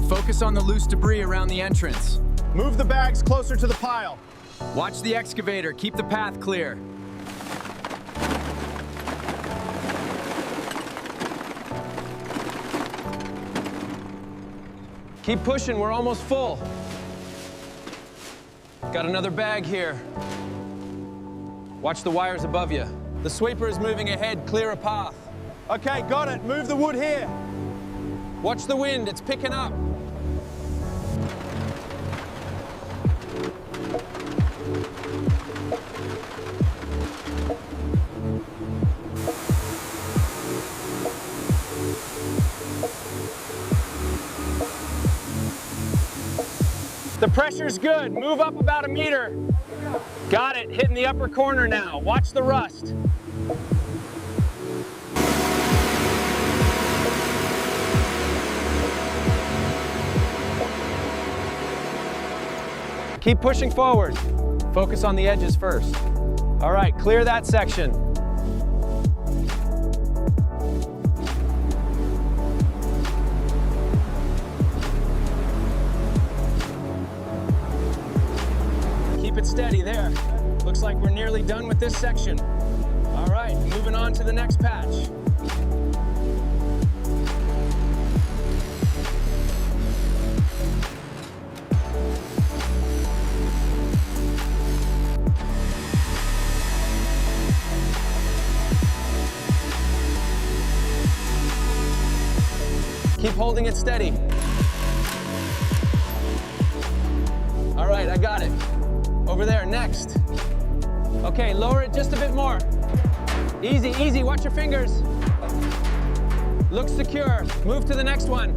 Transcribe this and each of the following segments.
Focus on the loose debris around the entrance. Move the bags closer to the pile. Watch the excavator. Keep the path clear. Keep pushing, we're almost full. Got another bag here. Watch the wires above you. The sweeper is moving ahead, clear a path. Okay, got it. Move the wood here. Watch the wind, it's picking up. The pressure's good. Move up about a meter. Got it. Hitting the upper corner now. Watch the rust. Keep pushing forward. Focus on the edges first. All right, clear that section. Keep it steady there. Looks like we're nearly done with this section. All right, moving on to the next patch. Keep holding it steady. All right, I got it. Over there, next. Okay, lower it just a bit more. Easy, easy, watch your fingers. Looks secure. Move to the next one.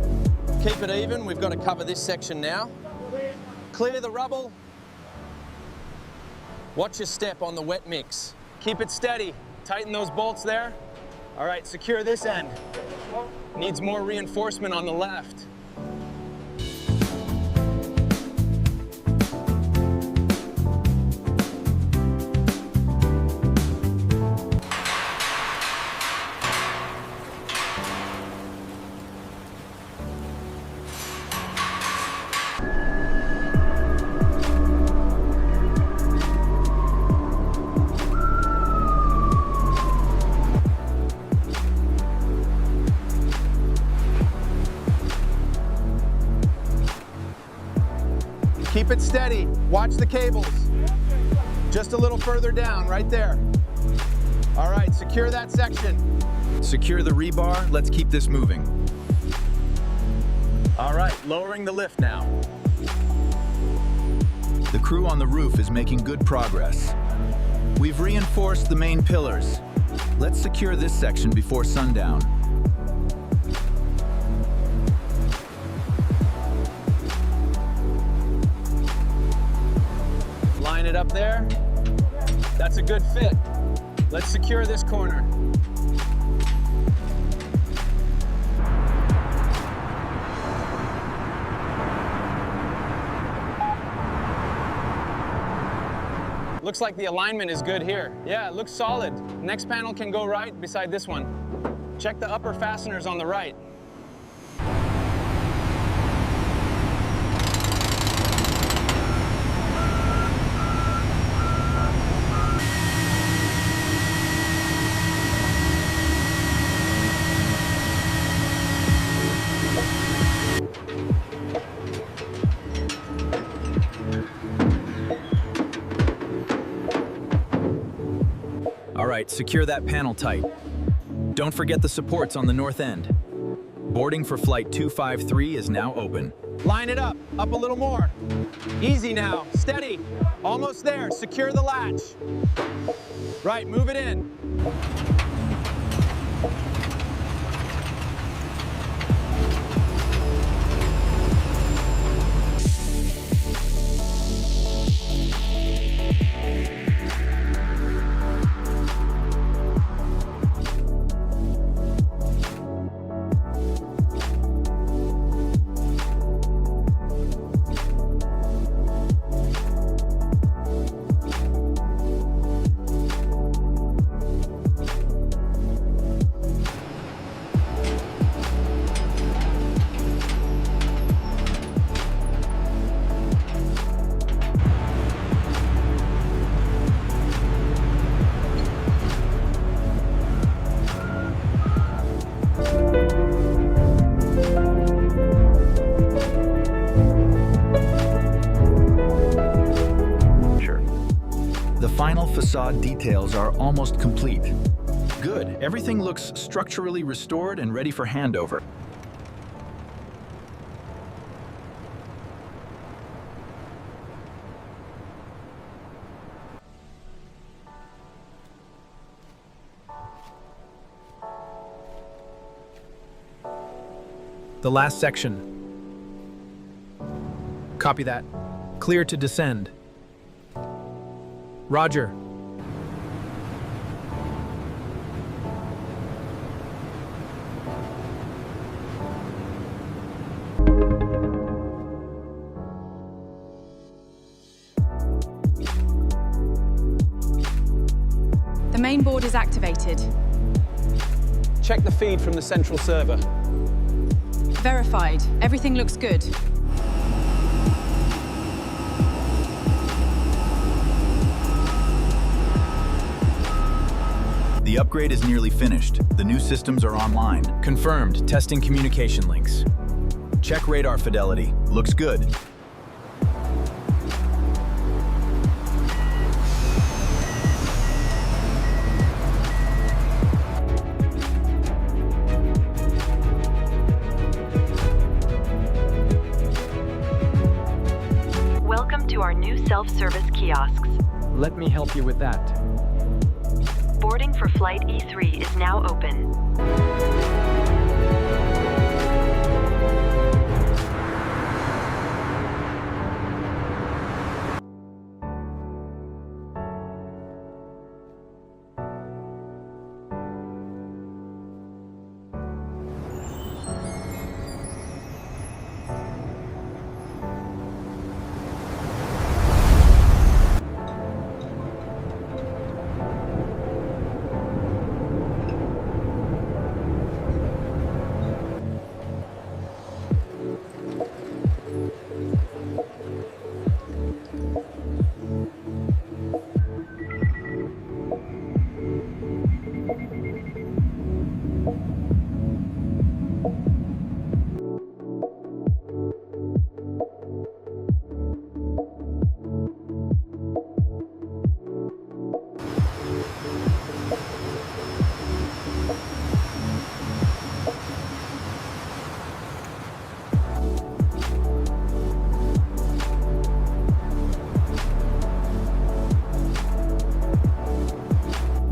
Keep it even, we've got to cover this section now. Clear the rubble. Watch your step on the wet mix. Keep it steady. Tighten those bolts there. All right, secure this end. Needs more reinforcement on the left. Keep it steady. Watch the cables. Just a little further down, right there. All right, secure that section. Secure the rebar. Let's keep this moving. All right, lowering the lift now. The crew on the roof is making good progress. We've reinforced the main pillars. Let's secure this section before sundown. Line it up there. That's a good fit. Let's secure this corner. Looks like the alignment is good here. Yeah, it looks solid. Next panel can go right beside this one. Check the upper fasteners on the right. All right, secure that panel tight. Don't forget the supports on the north end. Boarding for flight 253 is now open. Line it up a little more. Easy now, steady. Almost there, secure the latch. Right, move it in. final facade details are almost complete. Good. Everything looks structurally restored and ready for handover. The last section. Copy that. Clear to descend. Roger. The main board is activated. Check the feed from the central server. Verified. Everything looks good. The upgrade is nearly finished. The new systems are online. Confirmed. Testing communication links. Check radar fidelity. Looks good. Welcome to our new self-service kiosks. Let me help you with that. Boarding for Flight E3 is now open.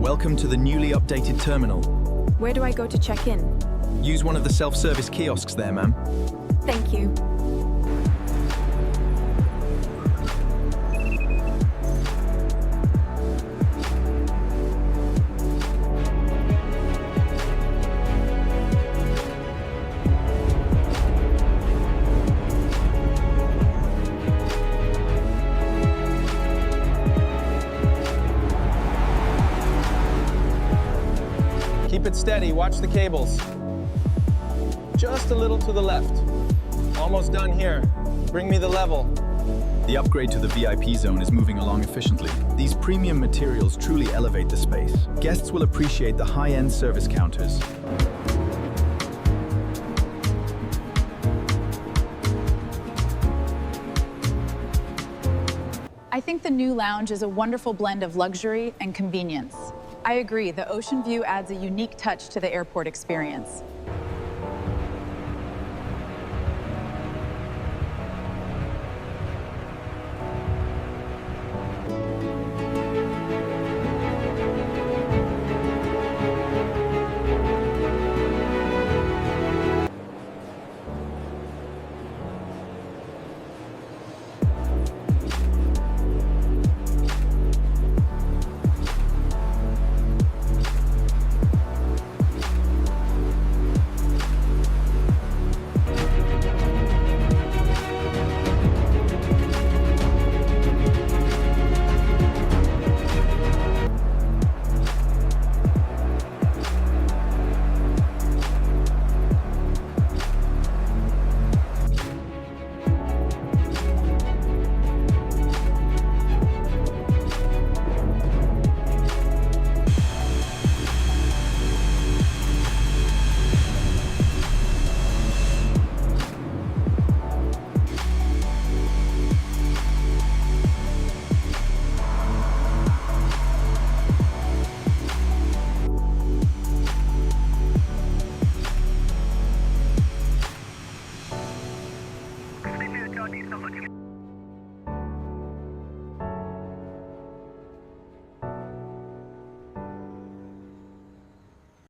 Welcome to the newly updated terminal. Where do I go to check in? Use one of the self-service kiosks there, ma'am. Thank you. Keep it steady, watch the cables. Just a little to the left. Almost done here. Bring me the level. The upgrade to the VIP zone is moving along efficiently. These premium materials truly elevate the space. Guests will appreciate the high-end service counters. I think the new lounge is a wonderful blend of luxury and convenience. I agree, the ocean view adds a unique touch to the airport experience.